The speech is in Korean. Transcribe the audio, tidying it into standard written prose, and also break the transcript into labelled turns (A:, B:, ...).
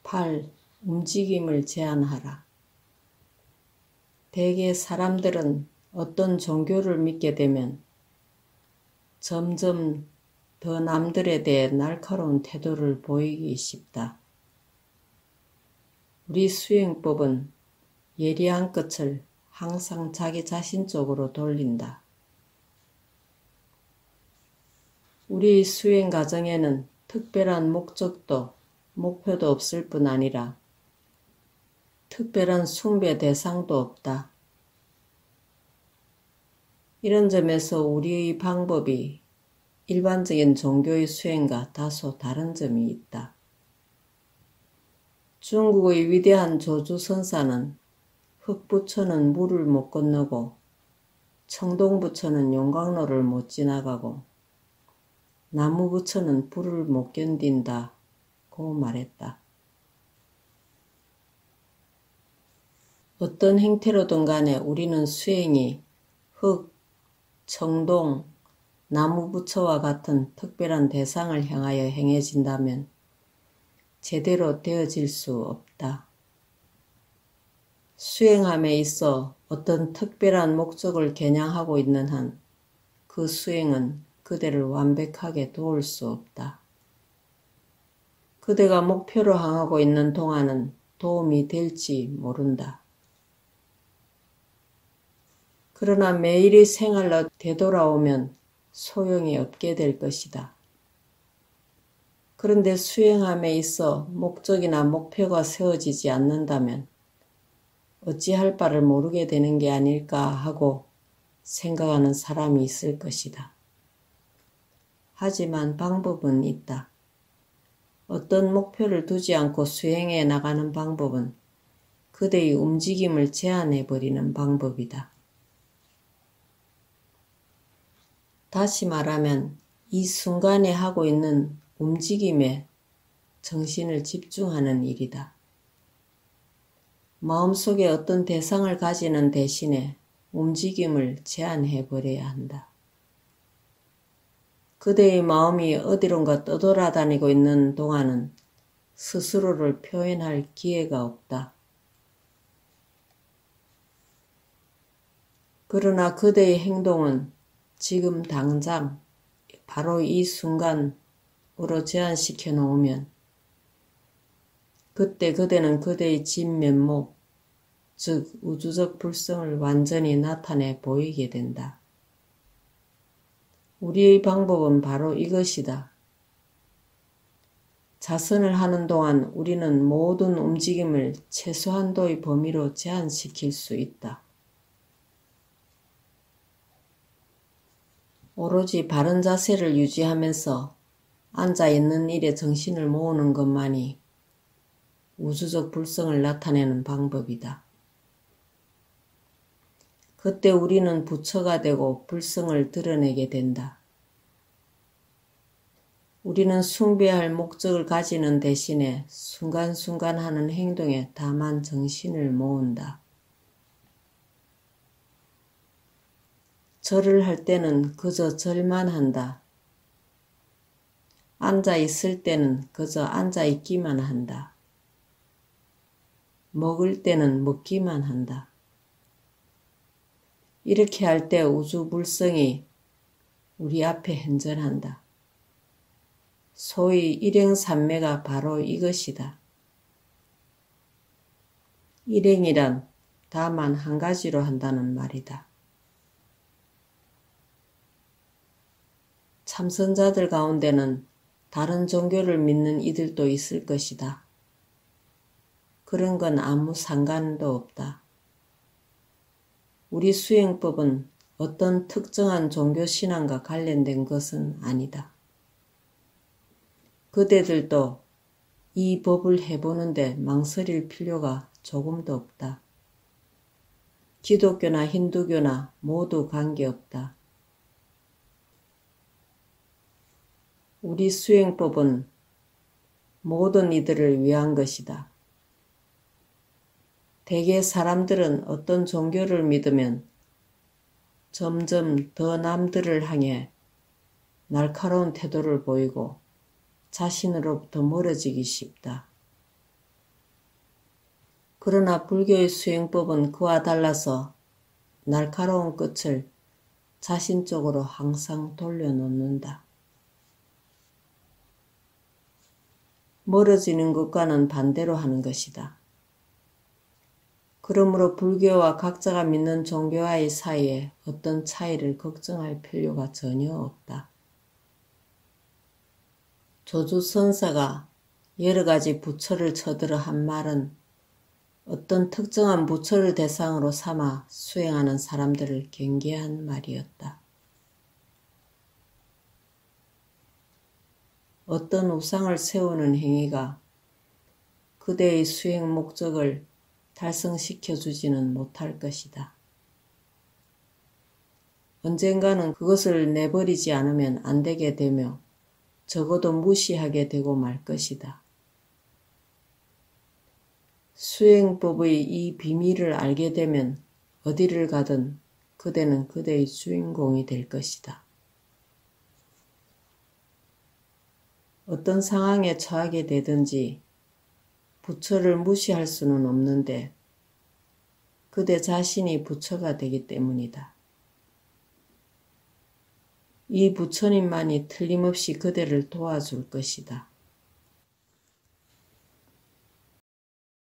A: 8. 움직임을 제한하라. 대개 사람들은 어떤 종교를 믿게 되면 점점 더 남들에 대해 날카로운 태도를 보이기 쉽다. 우리 수행법은 예리한 끝을 항상 자기 자신 쪽으로 돌린다. 우리 수행 과정에는 특별한 목적도 목표도 없을 뿐 아니라 특별한 숭배 대상도 없다. 이런 점에서 우리의 방법이 일반적인 종교의 수행과 다소 다른 점이 있다. 중국의 위대한 조주선사는 흑부처는 물을 못 건너고 청동부처는 용광로를 못 지나가고 나무부처는 불을 못 견딘다고 말했다. 어떤 행태로든 간에 우리는 수행이 흑, 청동, 나무부처와 같은 특별한 대상을 향하여 행해진다면 제대로 되어질 수 없다. 수행함에 있어 어떤 특별한 목적을 겨냥하고 있는 한 그 수행은 그대를 완벽하게 도울 수 없다. 그대가 목표로 향하고 있는 동안은 도움이 될지 모른다. 그러나 매일의 생활로 되돌아오면 소용이 없게 될 것이다. 그런데 수행함에 있어 목적이나 목표가 세워지지 않는다면 어찌할 바를 모르게 되는 게 아닐까 하고 생각하는 사람이 있을 것이다. 하지만 방법은 있다. 어떤 목표를 두지 않고 수행해 나가는 방법은 그대의 움직임을 제한해버리는 방법이다. 다시 말하면 이 순간에 하고 있는 움직임에 정신을 집중하는 일이다. 마음속에 어떤 대상을 가지는 대신에 움직임을 제한해버려야 한다. 그대의 마음이 어디론가 떠돌아다니고 있는 동안은 스스로를 표현할 기회가 없다. 그러나 그대의 행동은 지금 당장 바로 이 순간으로 제한시켜 놓으면 그때 그대는 그대의 진면목, 즉 우주적 불성을 완전히 나타내 보이게 된다. 우리의 방법은 바로 이것이다. 자선을 하는 동안 우리는 모든 움직임을 최소한도의 범위로 제한시킬 수 있다. 오로지 바른 자세를 유지하면서 앉아있는 일에 정신을 모으는 것만이 우주적 불성을 나타내는 방법이다. 그때 우리는 부처가 되고 불성을 드러내게 된다. 우리는 숭배할 목적을 가지는 대신에 순간순간 하는 행동에 다만 정신을 모은다. 절을 할 때는 그저 절만 한다. 앉아있을 때는 그저 앉아있기만 한다. 먹을 때는 먹기만 한다. 이렇게 할 때 우주불성이 우리 앞에 현존한다. 소위 일행삼매가 바로 이것이다. 일행이란 다만 한 가지로 한다는 말이다. 참선자들 가운데는 다른 종교를 믿는 이들도 있을 것이다. 그런 건 아무 상관도 없다. 우리 수행법은 어떤 특정한 종교 신앙과 관련된 것은 아니다. 그대들도 이 법을 해보는데 망설일 필요가 조금도 없다. 기독교나 힌두교나 모두 관계없다. 우리 수행법은 모든 이들을 위한 것이다. 대개 사람들은 어떤 종교를 믿으면 점점 더 남들을 향해 날카로운 태도를 보이고 자신으로부터 멀어지기 쉽다. 그러나 불교의 수행법은 그와 달라서 날카로운 끝을 자신 쪽으로 항상 돌려놓는다. 멀어지는 것과는 반대로 하는 것이다. 그러므로 불교와 각자가 믿는 종교와의 사이에 어떤 차이를 걱정할 필요가 전혀 없다. 조주선사가 여러 가지 부처를 쳐들어 한 말은 어떤 특정한 부처를 대상으로 삼아 수행하는 사람들을 경계한 말이었다. 어떤 우상을 세우는 행위가 그대의 수행 목적을 달성시켜주지는 못할 것이다. 언젠가는 그것을 내버리지 않으면 안 되게 되며 적어도 무시하게 되고 말 것이다. 수행법의 이 비밀을 알게 되면 어디를 가든 그대는 그대의 주인공이 될 것이다. 어떤 상황에 처하게 되든지 부처를 무시할 수는 없는데 그대 자신이 부처가 되기 때문이다. 이 부처님만이 틀림없이 그대를 도와줄 것이다.